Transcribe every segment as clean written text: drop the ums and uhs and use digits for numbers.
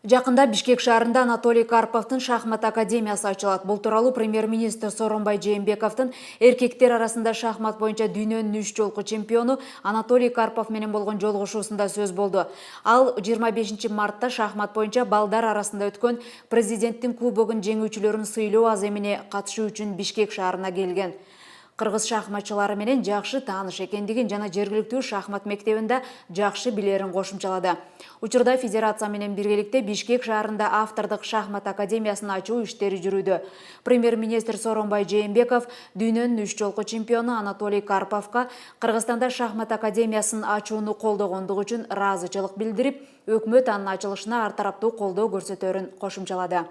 Жақында Бишкек шаарында Анатолий Карповтың шахмат академиясы ачылат. Бұл туралы премьер-министр Сооронбай Жээнбековтың эркектер арасында шахмат боюнча дүйнөнүн 3 жолку чемпиону Анатолий Карпов менен болгон жолугушуусунда сөз болду. Ал 25 мартта шахмат боюнча балдар арасында өткөн президенттин кубогун жеңүүчүлөрүн сыйлоо аземине катышуу үчүн Бишкек шаарына келген. Кыргыз шахматчылары менен жакшы тааныш экендигин жана жергиликтүү шахмат мектебинде жакшы билерин кошумчалады. Учурда федерация менен биргеликте Бишкек шаарында автордук шахмат академиясын ачуу иштери жүрүүдө. Премьер-министр Сооронбай Жээнбеков дүйнөнүн 3 жолку чемпиону Анатолий Карповго Кыргызстанда шахмат академиясын ачууну колдогондугу үчүн ыраазычылык билдирип, өкмөт анын ачылышына ар тараптуу колдоо көрсөтөрүн кошумчалады.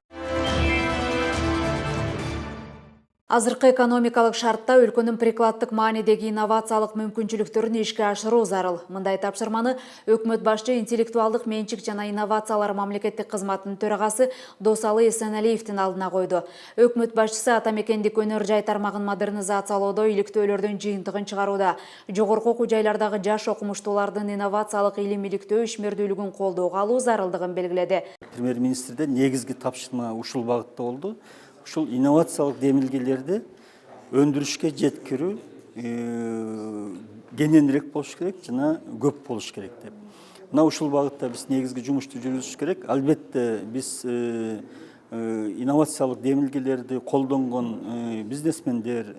Азыркы экономикалык шартта өлкөнүн прикладдык маанидеги инновациялык мүмкүнчүлүктөрүн ишке ашыруу зарыл. Мындай тапшырманы өкмөт башчы интеллектуалдык менчик жана инновациялар мамлекеттик кызматынын төрагасы Досалы Эсеналиевдин алдына койду. Өкмөт башчысы ата мекендик өнөр жай тармагын модернизациялоодо иликтөөлөрдүн жыйынтыгын чыгарууда. Жогорку окуу жайлардагы жаш окумуштуулардын инновациялык илим иликтөө ишмердүүлүгүн колдоого алуу зарылдыгын белгиледи. Премьер-министрден негизги тапшырма ушул багытта болду. Ушул инновациялык демилгелерди өндүрүшкө жеткирүү кененирээк болуш керек жана көп болуш керек деп. Мына ушул багытта биз негизги жумушту жүргүзүш керек. Албетте биз инновациялык демилгелерди колдонгон бизнесмендер,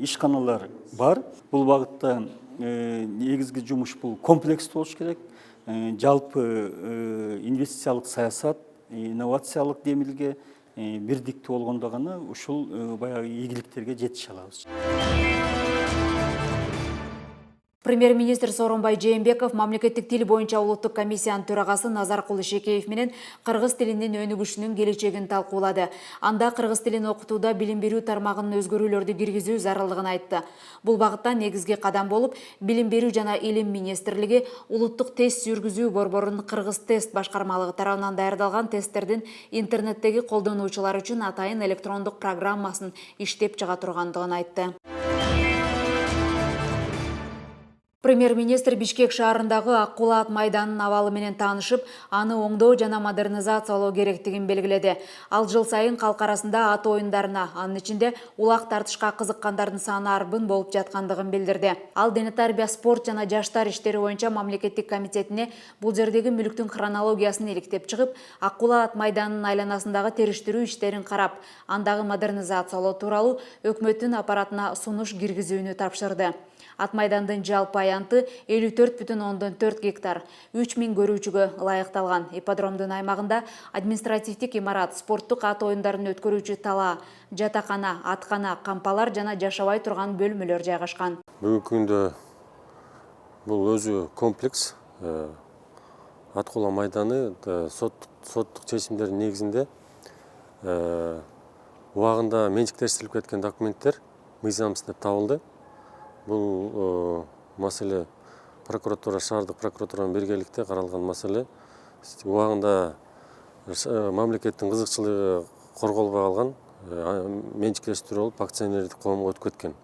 ишканалар бар. Бул багытта негизги жумуш бул комплекстүү болуш керек. Жалпы инвестициялык саясат, инновациялык демилге бирдиктүү болгондо гана ушул баягы ийгиликтерге жетише алабыз. Премьер-министр Сооронбай Жээнбеков мамлекеттик тил боюнча улуттук комиссиянын төрагасы Назаркул Ишекеев менен кыргыз тилинин өнүгүшүнүн келечегин талкуулады. Анда кыргыз тилин окутууда билим берүү тармагынын өзгөрүүлөрдү киргизүү зарылдыгын айтты. Бул багытта негизги кадам болуп, билим берүү жана илим министрлиги улуттук тест жүргүзүү борборунун Кыргыз тест башкармалыгы тарабынан даярдалган тесттердин интернеттеги колдонуучулар үчүн атайын электрондук программасын иштеп чыга тургандыгын айтты. Премьер-министр Бишкек шаарындагы Аккула ат майданынын абалы менен таанышып, аны оңдоо жана модернизациялоо керектигин белгиледи. Ал жыл сайын калк арасында ат оюндарына, анын ичинде улак тартышка кызыккандардын саны арбын болуп жаткандыгын билдирди. Ал дене тарбия, спорт жана жаштар иштери боюнча мамлекеттик комитетине бул жердеги мүлктүн хронологиясын иликтеп чыгып, Аккула ат майданынын айланасындагы териштирүү иштерин карап, андагы модернизациялоо тууралуу өкмөттүн аппаратына сунуш киргизүүнү тапшырды. Ат майдандын жалпы аянты 54,4 гектар, 3000 көрүүчүгө ылайыкталган. Ипподромдун аймагында административдик имарат, спорттук ат оюндарын өткөрүүчү талаа, жатакана, аткана, кампалар жана жашабай турган бөлмөлөр жайгашкан. Бүгүнкү күндө бул өзү комплекс. Аккула майданы соттук чечимдердин негизинде убагында менчиктештирилип кеткен документтер мыйзамсыз деп табылды. Бұл маселе прокуратура, шаардык прокуратуранын биргеликте каралган маселе. Убагында мамлекеттин кызыкчылыгы корголбой калган, менчиктештирүү болуп акционердик коомго өтүп кеткен.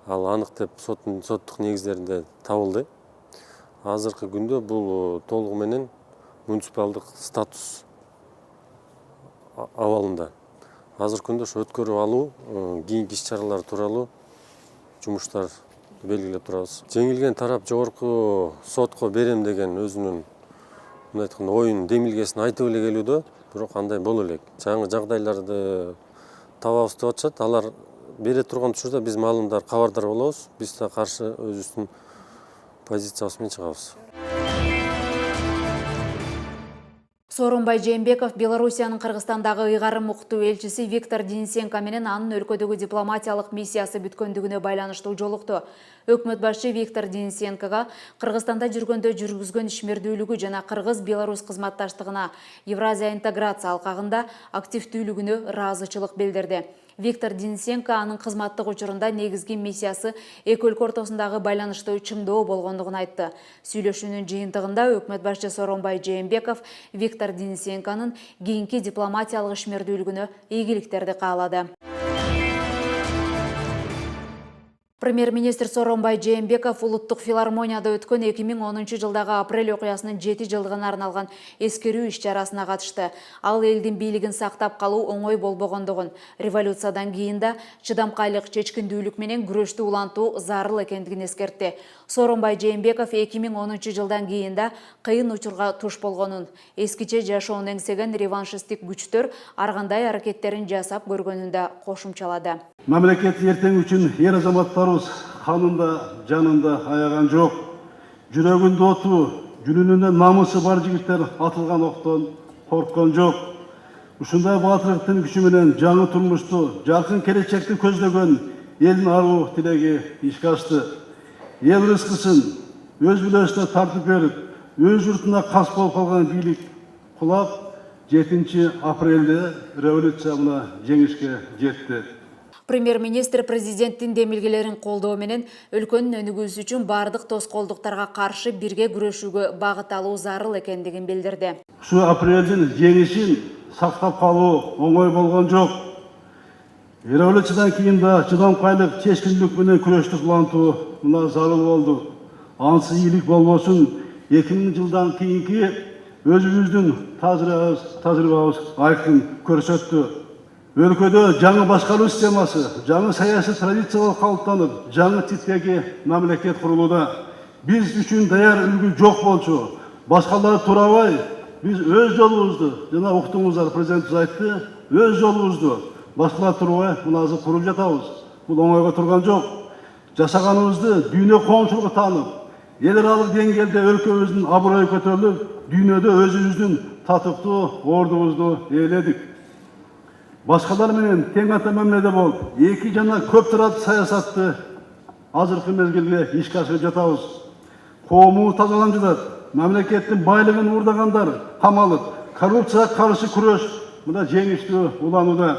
Ал анык деп соттук негиздеринде табылды. Азыркы күндө бул толугу менен муниципалдык статус абалында. Азыркы күндө ошо өткөрүп алуу, кийинки иш-чаралар тууралуу жумуштар белгилеп турабыз. Жеңилген тарап жогорку сотко берем деген өзүнүн мындай айтканда оюн демилгесин айтып эле келүүдө, бирок андай боло элек. Жаңы жагдайларды табабыз деп атышат. Алар бере турган учурда биз маалымдар кабардар болобуз. Биз да каршы өзүбүздүн позициябыз менен чыгабыз. Сооронбай Жээнбеков Белоруссиянын Кыргызстандагы ыйгарым укуктуу элчиси Виктор Денисенко менен анын өлкөдөгү дипломатиялык миссиясы бүткөндүгүнө байланыштуу жолукту. Өкмөт башчы Виктор Денисенкого Кыргызстанда жүргөндө жүргүзгөн ишмердүүлүгү жана Кыргыз-Беларусь кызматташтыгына Евразия интеграция алкагында активдүүлүгүнө ыраазычылык билдирди. Виктор Денисенко анын кызматтык учурунда негизги миссиясы эки өлкө ортосундагы байланышты чыңдоо болгондугун айтты. Сүйлөшүүнүн жыйынтыгында өкмөт башчы Сооронбай Жээнбеков Виктор Денисенконун кийинки дипломатиялык ишмердүүлүгүнө ийгиликтерди каалады. Премьер-министр Сооронбай Жээнбеков улуттук филармонияда өткөн 2010 жылдагы апрель окуясынын 7 жылдыгына арналган эскерүү иш-чарасына катышты. Ал элдин бийлигин сактап калуу оңой болбогондугун, революциядан кийин да чыдамкайлык, чечкиндүүлүк менен күрөштү улантуу зарыл экендигин эскертти. Сооронбай Жээнбеков 2010 жылдан кийин да кыйын учурга туш болгонун, эскиче жашоону эңсеген реваншисттик күчтөр ар кандай аракеттерин жасап көргөнүн да кошумчалады. Мамлекет ертең үчүн ер азаматтарыбыз канында, жанында аяган жок. Жүрөгүндө оту, жүрүнүндө намысы бар жигиттер атылган октон корккон жок. Ушундай баатырлыктын күчү менен жаңы турмушту, жаркын келечекти көздөгөн элдин аруу тилеги ишке ашты. Эл рызкысын өз бүлөсүнө тартып берип, өз журтуна кас болуп калган бийлик кулап, 7 апрелде революция мына жеңишке жетти. Премьер-министр президенттин демилгелерин колдоо менен өлкөнүн өнүгүүсү үчүн бардык тоскоолдуктарга каршы бирге күрөшүүгө багыт алуу зарыл экендигин билдирди. Ушу апрелдин жеңишин сактап калуу оңой болгон жок. Революциядан кийин да чыдамкайлык, чечкиндүүлүк менен күрөштү улантуу мына зарыл болду. Ансыз ийгилик болбосун. 2000 жылдан кийинки өзүбүздүн тажрыйбабыз айкын көрсөттү. Өлкөдө жаңы башкаруу системасы, жаңы саясий традициялар калыптанып, жаңы типтеги мамлекет курулууда. Биз үчүн даяр үлгү жок болчу. Башкалар турабай, биз өз жолубузду, жана уктуңуздар, президентибиз айтты, өз жолубузду башкалар турбай мына азыр куруп жатабыз. Бул оңойго турган жок. Жашаганыбызды дүйнө коомчулугу таанып, эл аралык деңгээлде өлкөбүздүн абыройу көтөрүлүп, дүйнөдө өзүбүздүн татыктуу ордубузду ээледик. Башкалар менен тең ата мамиледе болуп, эки жана көп тараптуу саясатты азыркы мезгилде ишке ашырып жатабыз. Коомубуз тазаланып жатат. Мамлекеттин байлыгын уурдагандар камалып, коррупцияга каршы күрөш мына жеңиштүү уланууда.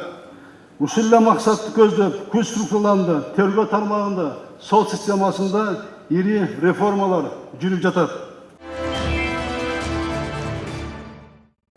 Ушул эле максатты көздөп, күч структураларында, тергөө тармагында, сот системасында ири реформалар жүрүп жатат.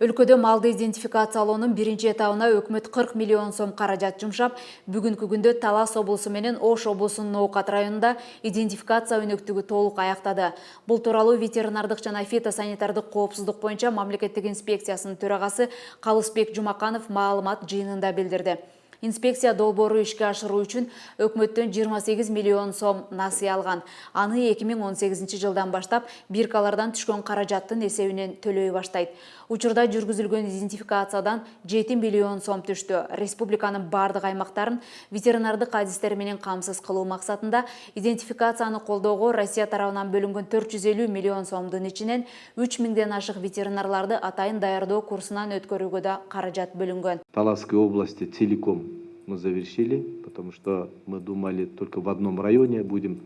Өлкөдө малды идентификациялоонун биринчи этабына өкмөт 40 миллион сом каражат жумшап, бүгүнкү күндө Талас облусу менен Ош облусунун Ноокат районунда идентификация өнөктүгү толук аяктады. Бул тууралуу ветеринардык жана фитосанитардык коопсуздук боюнча мамлекеттик инспекциясынын төрагасы Калысбек Жумаканов маалымат жыйынында билдирди. Инспекция долбоору ишке ашыруу үчүн өкмөттөн 28 миллион сом насыя алган. Аны 2018 жылдан баштап биркалардан түшкөн каражаттын эсебинен төлөй баштайт. Учурда жүргүзүлгөн идентификациядан 7 миллион сом түштү. Республиканын бардык аймактарын ветеринардык адистер менен камсыз кылуу максатында идентификацияны колдоого Россия тарабынан бөлүнгөн 450 миллион сомдун ичинен 3000ден ашык ветеринарларды атайын даярдоо курсунан өткөрүүгө да каражат бөлүнгөн. Таласской области целиком мы завершили, потому что мы думали только в одном районе будем,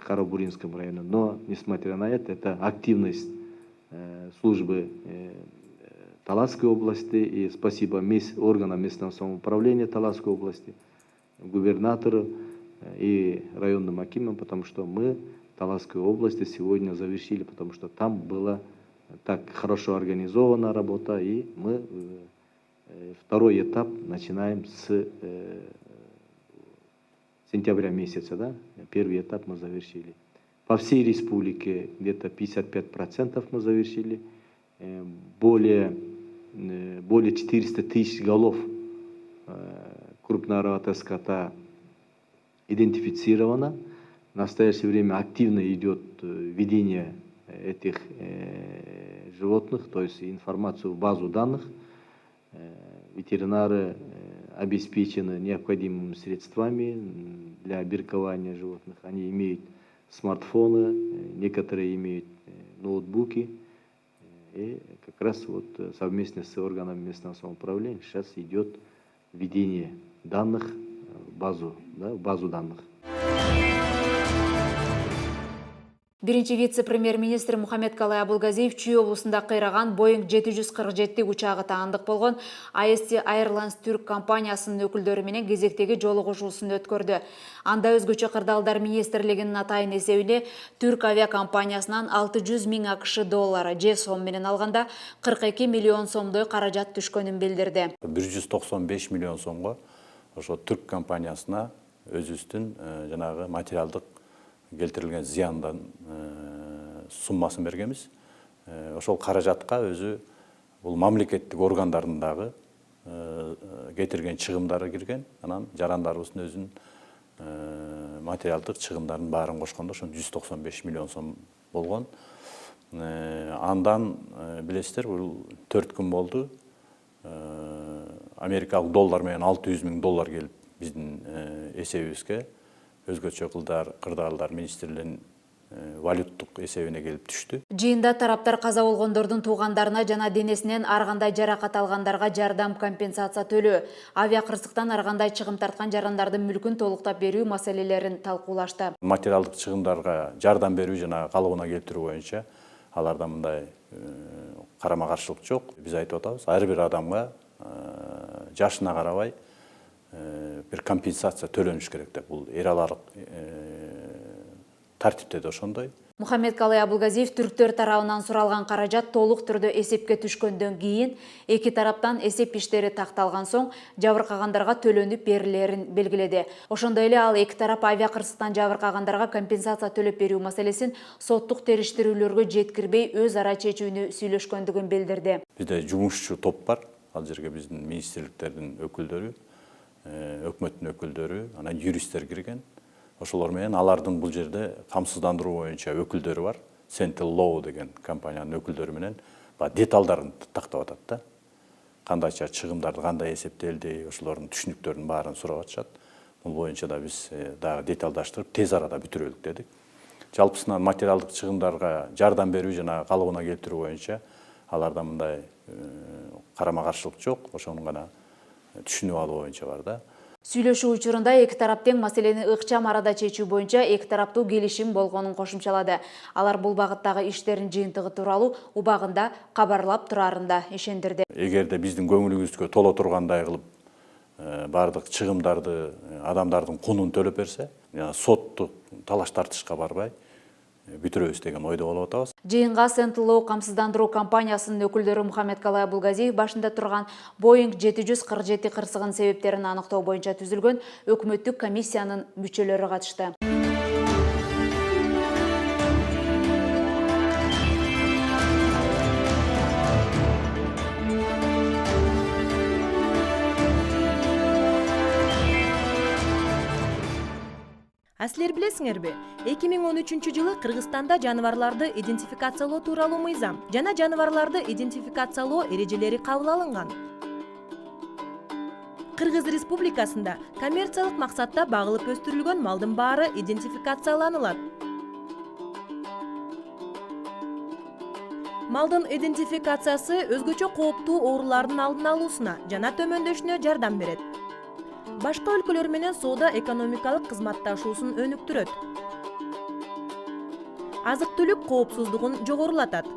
Харабуринском районе, но несмотря на это активность службы Таласской области и спасибо органам местного самоуправления Таласской области, губернатору и районным акимам, потому что мы Таласской области сегодня завершили, потому что там была так хорошо организована работа, и мы второй этап начинаем с сентября месяца, да? Первый этап мы завершили. По всей республике где-то 55% мы завершили. Более 400 тысяч голов крупнорогатого скота идентифицировано. В настоящее время активно идет введение этих животных, то есть информацию в базу данных. Ветеринары обеспечены необходимыми средствами для биркования животных. Они имеют смартфоны, некоторые имеют ноутбуки. И как раз вот совместно с органами местного самоуправления сейчас идет введение данных в базу данных. Биринчи вице-премьер-министр Мухаммедкалай Абылгазиев Чүй облусунда кыйраган Boeing 747 учагы таандык болгон AST Airlines Түрк компаниясынын өкүлдөрү менен кезектеги жолугушуусун өткөрдү. Анда өзгөчө кырдаалдар министрлигинин атайын эсебине Түрк авиакомпаниясынан 600 000 АКШ доллары же сом менен алганда 42 миллион сомдой каражат түшкөнүн билдирди. 195 миллион сомго ошо Түрк компаниясына өзүбүздүн жанагы материалдык келтирилген зыяндан суммасын бергенбиз. Ошол каражатка өзү бул мамлекеттик органдардын дагы кетирген чыгымдары кирген. Анан жарандарыбыздын өзүнүн материалдык чыгымдарын баарын кошкондо ошо 195 миллион сом болгон. Андан билесиздер, бул 4 күн болду. Америкалык доллар менен 600 000 доллар келип биздин эсебибизге, өзгөчө кырдаалдар министрлигинин валюттук эсебине келип түштү. Жыйында тараптар каза болгондордун туугандарына жана денесинен ар кандай жаракат алгандарга жардам компенсация төлөө, авиа кырсыктан ар кандай чыгым тарткан жарандардын мүлкүн толуктап берүү маселелерин талкуулашты. Материалдык чыгымдарга жардам берүү жана калыбына келтирүү боюнча аларда мындай карама-каршылык жок. Биз айтып атабыз, ар бир адамга жашына карабай бир компенсация төлөнүш керек деп. Бул эр аларлык тартипте да ошондой. Мухаммедкалый Абылгазиев түрктөр тарабынан суралган каражат толук түрдө эсепке түшкөндөн кийин эки тараптан эсеп иштери такталган соң жабыркагандарга төлөнүп берилерин белгиледи. Ошондой эле ал эки тарап авиа кырсыктан жабыркагандарга компенсация төлөп берүү маселесин соттук териштирүүлөргө жеткирбей өз ара чечүүнү сүйлөшкөндүгүн билдирди. Бизде жумушчу топ бар. Ал жерге биздин министрликтердин өкүлдөрү, өкмөттүн өкүлдөрү, анан юристтер кирген. Ошолор менен алардын бул жерде камсыздандыруу боюнча өкүлдөрү бар. Central Law деген компаниянын өкүлдөрү менен деталдарын тактап атат да. Кандайча чыгымдарды кандай эсептелди, ошолордун түшүнүктөрүнүн баарын сурап атышат. Бул боюнча да биз дагы деталдаштырып тез арада бүтүрөлүк дедик. Жалпысынан материалдык чыгымдарга жардам берүү жана калыбына келтирүү боюнча аларда мындай карама-каршылык жок. Ошону гана түшүнүп алуу боюнча бар да. Сүйлөшүү учурунда эки тарап тең маселени ыкчам арада чечүү боюнча эки тараптуу келишим болгонун кошумчалады. Алар бул багыттагы иштердин жыйынтыгы тууралуу убагында кабарлап турарын да ишендирди. Эгерде биздин көңүлүбүзгө толо тургандай кылып бардык чыгымдарды адамдардын кунун төлөп берсе, соттук талаш тартышка барбай бүтүрөбүз деген ойдо болуп атабыз. Жыйынга Central Law камсыздандыруу компаниясынын өкүлдөрү Мухаммедкалый Абылгазиев башында турган Boeing 747 кырсыгынын себептерин аныктоо боюнча түзүлгөн өкмөттүк комиссиянын мүчөлөрү катышты. Силер билесиңерби, 2013 жылы Кыргызстанда жаныбарларды идентификациялоо тууралуу мыйзам жана жаныбарларды идентификациялоо эрежелери кабыл алынган. Кыргыз Республикасында коммерциялык максатта багылып өстүрүлгөн малдын баары идентификацияланылат. Малдын идентификациясы өзгөчө кооптуу оорулардын алдын алуусуна жана төмөндөшүнө жардам берет. Башка өлкөлөр менен соода экономикалык кызматташуусун өнүктүрөт. Азык-түлүк коопсуздугун жогорулатат.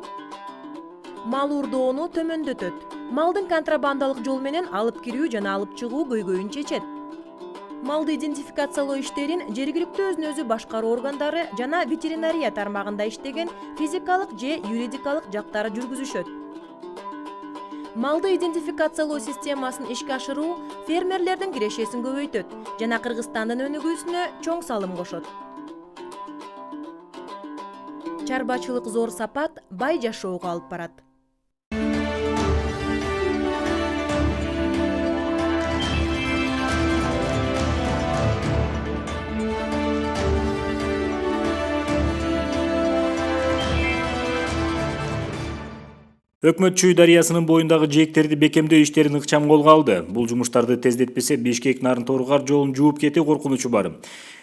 Мал урдоону төмөндөтөт. Малдын контрабандалык жол менен алып кирүү жана алып чыгуу көйгөйүн чечет. Малды идентификациялоо иштерин жергиликтүү өзүн-өзү башкаруу органдары жана ветеринария тармагында иштеген физикалык же юридикалык жактары жүргүзүшөт. Малды идентификациялоо системасын ишке ашыруу фермерлердин кирешесин көбөйтөт жана Кыргызстандын өнүгүүсүнө чоң салым кошот. Чарбачылык зор сапат бай жашоого алып барат. Өкмөт Чүй дарыясынын боюндагы жээктерди бекемдөө иштерин ыкчам колго алды. Бул жумуштарды тездетпесе Бишкек-Нарын-Торукар жолун жууп кетүү коркунучу бар.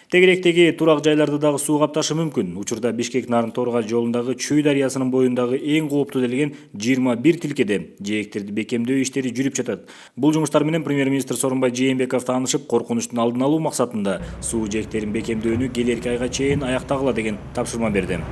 Тегеректеги турак жайларды дагы суу капташы мүмкүн. Учурда Бишкек-Нарын-Торукар жолундагы Чүй дарыясынын боюндагы эң кооптуу делген 21 тилкеде жээктерди бекемдөө иштери жүрүп жатат. Бул жумуштар менен премьер-министр Сооронбай Жээнбеков таанышып, коркунучтун алдын алуу максатында суу жээктерин бекемдөөнү келерки айга чейин аяктагыла деген тапшырма берди.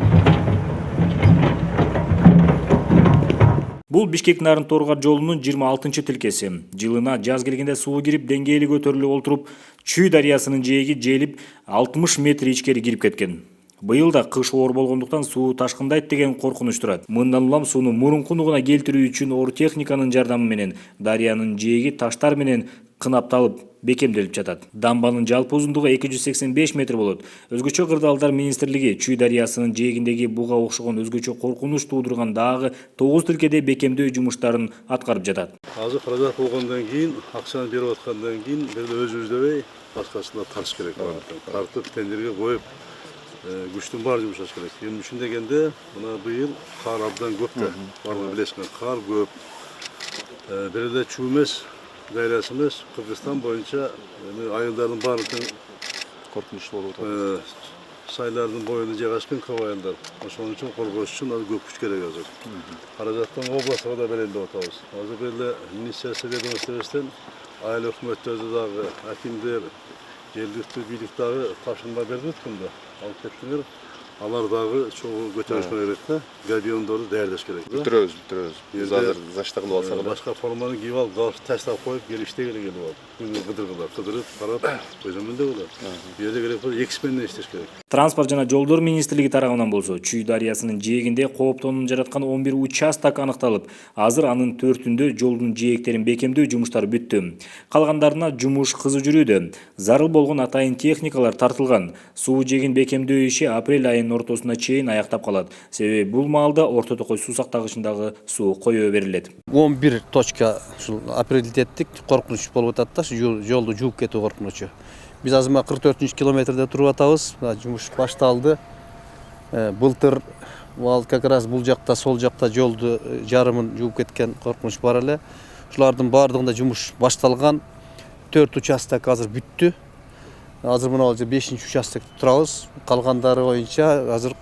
Бул Бишкек-Нарын-Торукар жолунун 26 тилкеси. Жылына жаз келгенде суу кирип, деңгээли көтөрүлүп олтуруп, Чүй дарыясынын жээги желип 60 метр ичкери кирип кеткен. Быйыл да кыш оор болгондуктан суу ташкындайт деген коркунуч турат. Мындан улам сууну мурункунугуна келтирүү үчүн оор техниканын жардамы менен дарыянын жээги таштар менен кынапталып бекемделип жатат. Дамбанын жалпы узундугу 285 метр болот. Өзгөчө Кырдаалдар министрлиги Чүй дарыясынын жээгиндеги буга окшогон өзгөчө коркунуч туудурган дагы 9 тилкеде бекемдөө жумуштарын аткарып жатат. Азыр каражат болгондон кийин, акчаны берип аткандан кийин өзүбүз дебей башкасына тартыш керек. Тартып тендерге коюп күчтүн баары жумшаш керек. Эмне үчүн дегенде, мына быйыл кар абдан көп да. Барлыгы билесиңер, кар көп. Бир эле Чүй эмес, дарыясы эмес, Кыргызстан боюнча айылдардын баардыгы коркунучтуу болуп атат. Сайлардын боюнда жайгашкан көп айылдар. Ошон үчүн коргош үчүн көп күч керек азыр. Каражаттан областка да берели деп атабыз. Азыр бир эле министрлик ведомствосунан айыл өкмөттөрдө дагы акимдер, жергиликтүү бийлик дагы тапшырма берди өткөндө. Алып кеттиңер. Алар дагы чогуу көтөрүш керек да. Габиондорду даярдаш керек. Бүтүрөбүз. Биз азыр зачта кылып алсак да. Башка форманы кийип алып, галстук таштап коюп, келип иштей керек болот. Күнү кыдырып, карап, көзөмөлдөй болот. Бу жерде керек болот, эки сменде иштеш керек. Транспорт жана жолдор министрлиги тарабынан болсо, Чүй дарыясынын жээгинде кооптонуун жараткан 11 участок аныкталып, азыр анын 4-үндө жолдун жээктерин бекемдөө жумуштары бүттү. Калгандарына жумуш кызуу жүрүүдө. Зарыл болгон атайын техникалар тартылган. Суу жээгин бекемдөө иши апрель айынын ортосуна чейин аяктап калат. Себеби бул маалда Орто Токой суу сактагычындагы суу коюу берилет. 11 точка ушул апрелитеттик коркунуч болуп атат да, жолду жууп кетүү коркунучу. Биз азыр 44-километрде туруп атабыз. Жумуш башталды. Былтыр как раз бул жакта, сол жакта жолду жарымын жууп кеткен коркунуч бар эле. Ушулардын баардыгында жумуш башталган. 4 участок азыр бүттү. Азыр мына 5-участокто турабыз. Калгандары боюнча азыр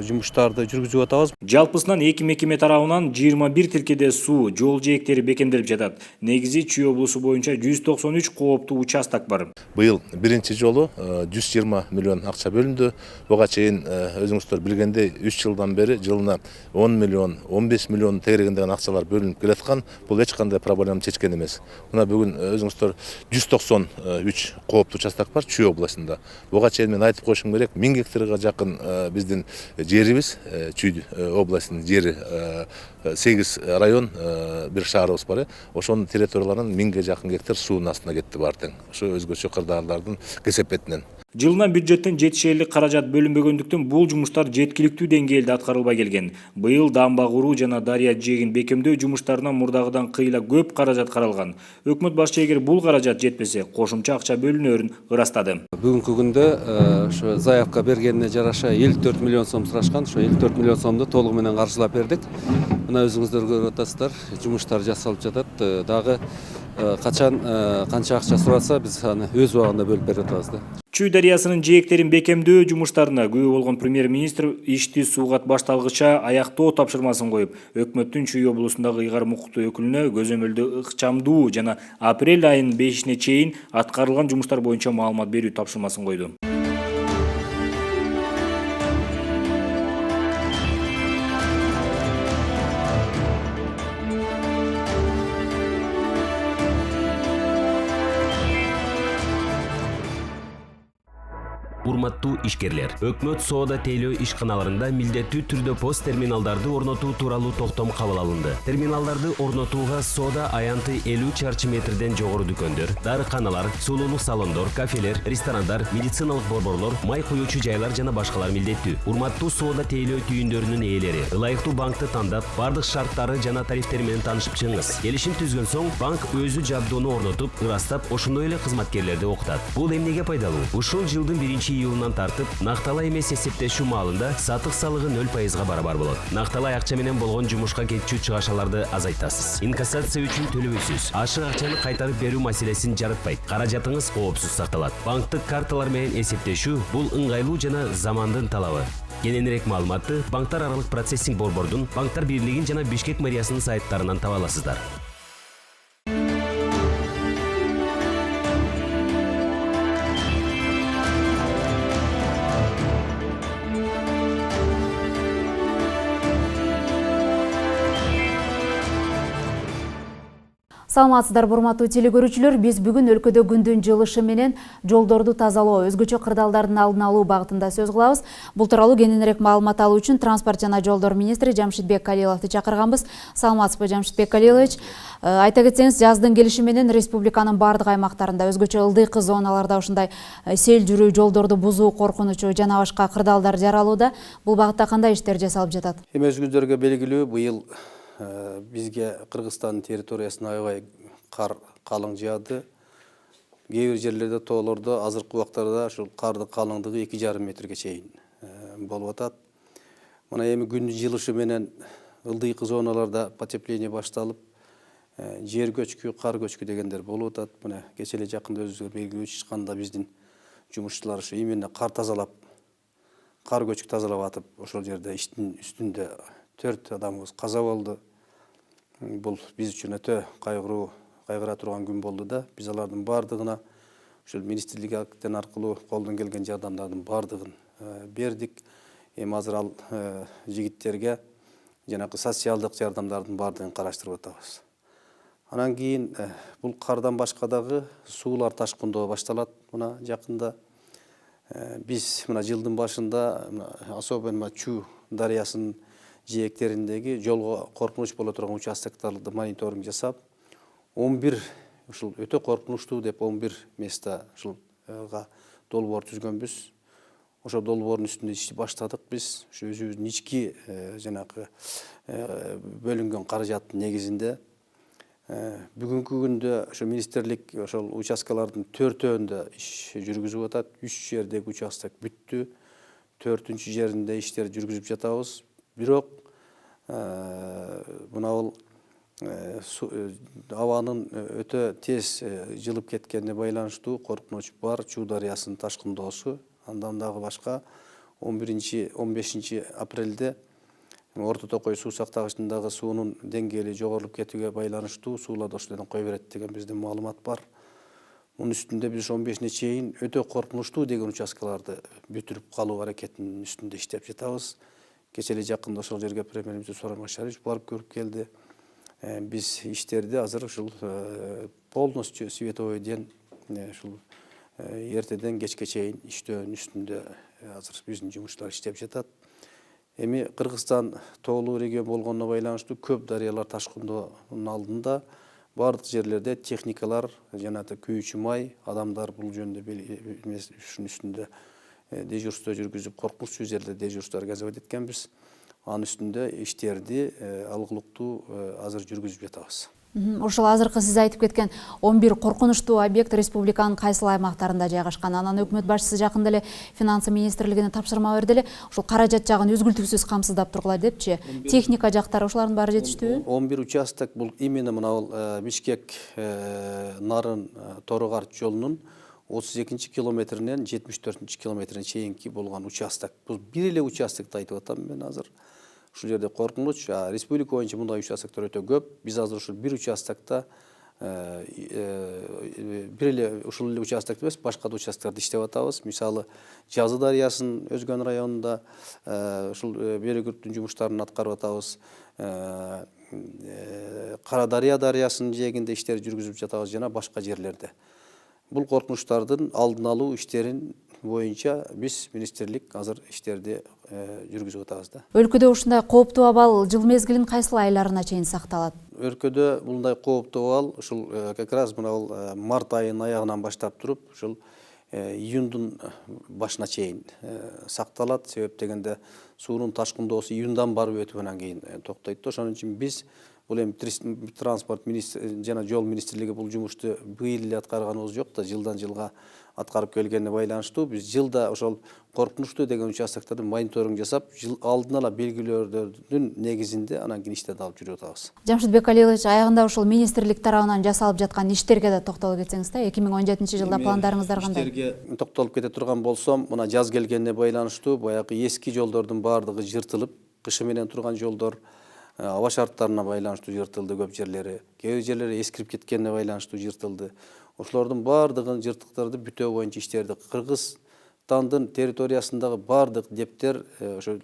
жумуштарды жүргүзүп атабыз. Жалпысынан 2 мекеме тарабынан 21 тилкеде суу, жол жээктери бекемделип жатат. Негизи Чүй облусу боюнча 193 кооптуу участок бар. Быйыл биринчи жолу 120 миллион акча бөлүндү. Буга чейин өзүңүздөр билгендей 3 жылдан бери жылына 10 миллион, 15 миллион тегерегиндеген акчалар бөлүнүп келаткан. Бул эч кандай проблема чечкен эмес. Мына бүгүн өзүңүздөр 193 кооптуу участок бар Чүй областында. Буга чейин мен айтып коюшум керек, 1000 гектарга жакын биздин жерибиз, Чүй областынын жери 8 район, бир шаарыбыз бар. Ошонун территорияларынан 1000ге жакын гектар суунун астына кетти бартың. Ошо өзгөчө кырдаалдардын кесепетинен. Жылына бюджеттен жетишерлик каражат бөлүнбөгөндүктөн бул жумуштар жеткиликтүү деңгээлде аткарылбай келген. Быйыл дамба куруу жана дарыя жээгин бекемдөө жумуштарына мурдагыдан кыйла көп каражат каралган. Өкмөт башчы эгер бул каражат жетпесе, кошумча акча бөлүнөрүн ырастады. Бүгүнкү күндө ошо заявка бергенине жараша 54 миллион сом сурашкан. Ошо 54 миллион сомду толугу менен каржылап бердик. Мына өзүңүздөр көрүп атасыздар, жумуштар жасалып жатат. Дагы качан канча акча сураса, биз аны өз убагында бөлүп берип атабыз да. Чүй дарыясынын жээктерин бекемдөө жумуштарына күбө болгон премьер-министр ишти суугат башталгыча аяктоо тапшырмасын коюп, өкмөттүн Чүй облусундагы ыйгарым укуктуу өкүлүнө көзөмөлдө ыкчамдуу жана апрель айынын 5-ине чейин аткарылган жумуштар боюнча маалымат берүү тапшырмасын койду. Урматтуу ишкерлер, өкмөт соода тейлөө ишканаларында милдеттүү түрдө пост терминалдарды орнотуу тууралуу токтом кабыл алынды. Терминалдарды орнотууга соода аянты 50 чарчы метрден жогору дүкөндөр, дарыканалар, сулуулук салондор, кафелер, ресторандар, медициналык борборлор, май куюучу жайлар жана башкалар милдеттүү. Урматтуу соода тейлөө түйүндөрүнүн ээлери, ылайыктуу банкты тандап, бардык шарттары жана тарифтери менен таанышып чыгыңыз. Келишим түзгөн соң банк өзү жабдоону орнотуп, ырастап, ошондой эле кызматкерлерди окутат. Бул эмнеге пайдалуу? Ушул жылдын 1-июлунан тартып, накталай эмес эсептешүү маалында сатык салыгы 0%га барабар болот. Накталай акча менен болгон жумушка кетчү чыгашаларды азайтасыз. Инкассация үчүн төлөбөйсүз. Ашык акчаны кайтарып берүү маселесин жаратпайт. Каражатыңыз коопсуз сакталат. Банктык карталар менен эсептешүү бул ыңгайлуу жана замандын талабы. Кененирээк маалыматты банктар аралык процессинг борбордун, банктар бирлигин жана Бишкек мэриясынын сайттарынан таба аласыздар. Саламатсыздар, урматтуу телекөрүүчүлөр. Биз бүгүн өлкөдө күндүн жылышы менен жолдорду тазалоо, өзгөчө кырдаалдардын алдын алуу багытында сөз кылабыз. Бул тууралуу кененирээк маалымат алуу үчүн транспорт жана жолдор министри Жамшитбек Калиловду чакырганбыз. Саламатсызбы, Жамшитбек Калилович? Айта кетсеңиз, жаздын келиши менен республиканын бардык аймактарында, өзгөчө ылдыйкы зоналарда ушундай сел жүрүү, жолдорду бузуу коркунучу жана башка кырдаалдар жаралууда. Бул багытта кандай иштер жасалып жатат? Эми өзүңүздөргө белгилүү, быйыл бизге Кыргызстандын территориясына аябай кар калың жаады. Кээ бир жерлерде тоолордо азыркы убактарда ушул кардын калыңдыгы 2,5 метрге чейин болуп атат. Мына эми күндүн жылышы менен ылдыйкы зоналарда потепление башталып, жер көчкү, кар көчкү дегендер болуп атат. Мына кече эле жакында өзүңүздөр белгилүү чыкканда биздин жумушчулар ушу именно кар тазалап, кар көчкү тазалап атып, ошол жерде иштин үстүндө 4 адамыбыз каза болду. Бул биз үчүн өтө кайгыра турган күн болду да. Биз алардын бардыгына ушул министрлик актен аркылуу колдон келген жардамдардын бардыгын бердик. Эми азыр ал жигиттерге жанагы социалдык жардамдардын бардыгын караштырып атабыз. Анан кийин бул кардан башка дагы суулар ташкындоо башталат. Мына жакында биз мына жылдын башында особенно Чу дарыясынын жээктериндеги жолго коркунуч боло турган участоктарды мониторинг жасап, 11 ушул өтө коркунучтуу деп 11 места ушулга долбоор түзгөнбүз. Ошо долбоордун үстүндө ишти баштадык биз. Ушу өзүбүздүн ички жанагы бөлүнгөн каражаттын негизинде бүгүнкү күндө ошо министрлик ошол участкалардын 4-өндө иш жүргүзүп атат. 3 жердеги участок бүттү. 4-үнчү жеринде иштер жүргүзүп жатабыз. Бирок мына бул абанын өтө тез жылып кеткенине байланыштуу коркунуч бар. Чу дарыясынын ташкындоосу, андан дагы башка 15 апрелде Орто Токой суу сактагычындагы суунун деңгээли жогорулуп кетүүгө байланыштуу сууларды ошол кой берет деген биздин маалымат бар. Мунун үстүндө биз 15-не чейин өтө коркунучтуу деген участкаларды бүтүрүп калуу аракетинин үстүндө иштеп жатабыз. Кече эле жакында ошол жерге премьер-министр Сооронбай Шарипович барып көрүп келди. Биз иштерди азыр ушул полностью световойден ушул эртеден кечке чейин иштөөнүн үстүндө азыр биздин жумушчулар иштеп жатат. Эми Кыргызстан тоолуу регион болгонуна байланыштуу көп дарыялар ташкындоонун алдында бардык жерлерде техникалар жана күйүүчү май адамдар бул жөнүндө ушунун үстүндө дежурство жүргүзүп, коркунучсуу жерлерде дежурство организовать эткенбиз. Анын үстүндө иштерди алгылыктуу азыр жүргүзүп жатабыз. Ошол азыркы сиз айтып кеткен 11 коркунучтуу объект республиканын кайсыл аймактарында жайгашкан? Анан өкмөт башчысы жакында эле финансы министрлигине тапшырма берди эле, ушул каражат жагын үзгүлтүксүз камсыздап тургула депчи. Техника жактары ошолордун баары жетиштүүбү? 11 участок бул именно мына бул Бишкек Нарын Торогар жолунун 32 километринен 74 километрине чейинки болгон участок. Бул бир эле участокты айтып атам мен азыр. Ушул жерде коркунуч, республика боюнча мындай участоктор өтө көп. Биз азыр ушул бир участокто бир эле ушул эле участокто эмес, башка да участоктарда иштеп атабыз. Мисалы, Жазы дарыясынын Өзгөн районунда ушул берегүрттүн жумуштарын аткарып атабыз. Кара дарыясынын жээгинде иштер жүргүзүп жатабыз жана башка жерлерде. Бул коркунучтардын алдын алуу иштерин боюнча биз министрлик азыр иштерди жүргүзүп атабыз да. Өлкөдө ушундай кооптуу абал жыл мезгилинин кайсыл айларына чейин сакталат? Өлкөдө мындай кооптуу абал ушул как раз мына бул март айынын аягынан баштап туруп ушул июндун башына чейин сакталат. Себеп дегенде суунун ташкындоосу июндан барып өтүп анан кийин токтойт да. Ошон үчүн биз бул эми транспорт жана жол министрлиги бул жумушту быйыл эле аткарганыбыз жок да, жылдан жылга аткарып келгенине байланыштуу биз жылда ошол коркунучтуу деген участокторду мониторинг жасап, алдын ала белгилөөдөрдүн негизинде анан кийин иштерди алып жүрүп атабыз. Жамшитбек Калилович, аягында ушул министрлик тарабынан жасалып жаткан иштерге да токтолуп кетсеңиз да, 2017 жылда пландарыңыздар кандай? Иштерге токтолуп кете турган болсом, мына жаз келгенине байланыштуу баягы эски жолдордун баардыгы жыртылып, кышы менен турган жолдор аба шарттарына байланыштуу жыртылды көп жерлери. Кээ бир жерлери эскирип кеткенине байланыштуу жыртылды. Ошолордун баардыгын жыртыктарды бүтөө боюнча иштерди Кыргызстандын территориясындагы баардык дептер ошо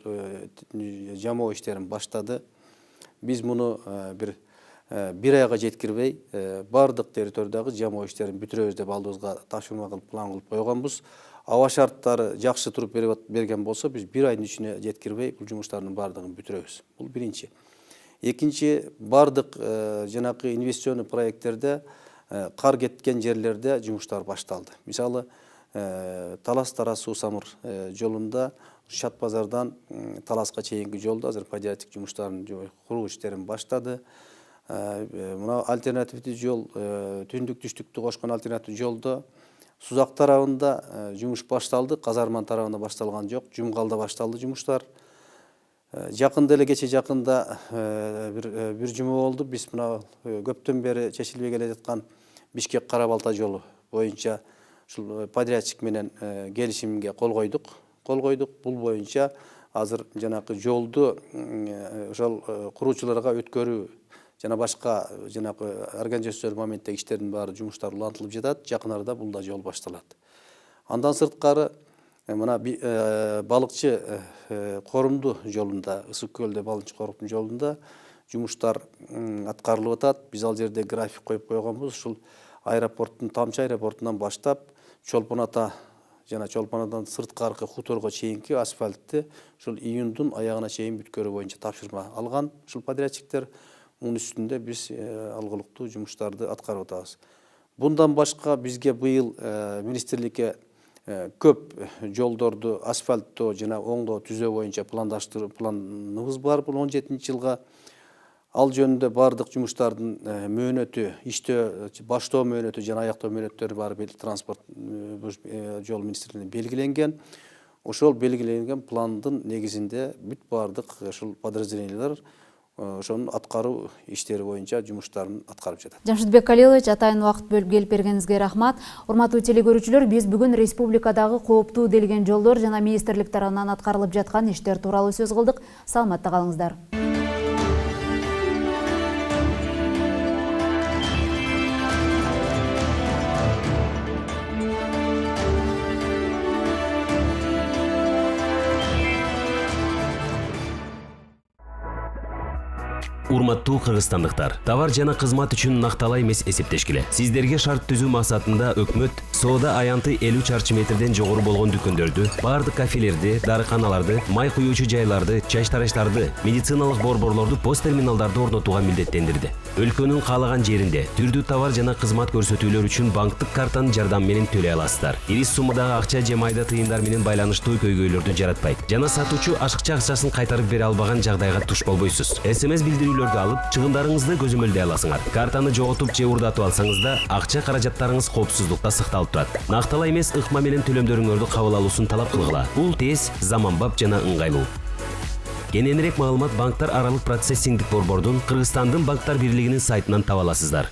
жамоо иштерин баштады. Биз муну бир бир айга жеткирбей бардык территориядагы жамоо иштерин бүтүрөбүз деп алдыбызга тапшырма кылып план кылып койгонбуз. Аба шарттары жакшы туруп берген болсо биз бир айдын ичине жеткирбей бул жумуштардын бардыгын бүтүрөбүз. Бул биринчи. Экинчи, бардык жанакы инвестиционный проекттерде кар кеткен жерлерде жумуштар башталды. Мисалы, Талас-Тараз суу-самыр жолунда Шат базардан Таласка чейинки жолдо азыр подрядчик жумуштарын куруу иштерин баштады. Мына альтернативдүү жол, түндүк түштүктү кошкон альтернативдүү жолдо Сузак тарабында жумуш башталды, Казарман тарабында башталган жок, Жумгалда башталды жумуштар. Жакында эле кече жакында бир жума болду. Биз мына көптөн бери чечилбей келе жаткан Бишкек Кара-Балта жолу боюнча ушул подрядчик менен келишимге кол койдук. Бул боюнча азыр жанакы жолду ошол куруучуларга өткөрүү жана башка жанакы организациялар моменттеги иштердин баары жумуштар улантылып жатат. Жакын арада бул да жол башталат. Андан сырткары мына балыкчы корумду жолунда, Ысык көлдө балыкчы корумдун жолунда жумуштар аткарылып атат. Биз ал жерде график коюп койгонбуз. Ушул аэропорттун, Тамчы аэропортунан баштап Чолпон Ата жана Чолпон Атадан сырткаркы хуторго чейинки асфальтты ушул июндун аягына чейин бүткөрүү боюнча тапшырма алган ушул подрядчиктер. Мунун үстүндө биз алгылыктуу жумуштарды аткарып атабыз. Bundan başka bizge bu yıl ministerlikке köp жолдорду асфальттоо жана оңдоо түзөө боюнча планыбыз бар. Бул 17 жылга ал жөнүндө бардык жумуштардын мөөнөтү, иштөө, баштоо мөөнөтү жана аяктоо мөөнөттөрү бар транспорт жол министрлигине белгиленген. Ошол белгиленген пландын негизинде бүт бардык ошол подразделениялар ошонун аткаруу иштери боюнча жумуштарын аткарып жатат. Жамшитбек Калилович, атайын убакыт бөлүп келип бергениңизге рахмат. Урматтуу телекөрүүчүлөр, биз бүгүн республикадагы кооптуу делген жолдор жана министрлик тарабынан аткарылып жаткан иштер тууралуу сөз кылдык. Саламатта калыңыздар. Урматтуу кыргызстандыктар, товар жана кызмат үчүн накталай эмес эсептешкиле. Сиздерге шарт түзүү максатында өкмөт соода аянты 50 чарчы метрден жогору болгон дүкөндөрдү, бардык кафелерди, дарыканаларды, май куюучу жайларды, чачтараштарды, медициналык борборлорду, пост терминалдарды орнотууга милдеттендирди. Өлкөнүн каалаган жеринде түрдүү товар жана кызмат көрсөтүүлөр үчүн банктык картанын жардамы менен төлөй аласыздар. Ири суммадагы акча же майда тыйындар менен байланыштуу көйгөйлөрдү жаратпайт. Жана сатуучу ашыкча акчасын кайтарып бере албаган жагдайга туш болбойсуз. СМС билдирүүлөрдү алып, чыгымдарыңызды көзөмөлдөй аласыңар. Картаны жоготуп же урдатып алсаңыз да, акча каражаттарыңыз коопсуздукта сакталып турат. Накталай эмес ыкма менен төлөмдөрүңөрдү кабыл алуусун талап кылгыла. Бул тез, заманбап жана ыңгайлуу. Кененирээк маалымат банктар аралык процессингдик борбордун Кыргызстандын банктар бирлигинин сайтынан таба аласыздар.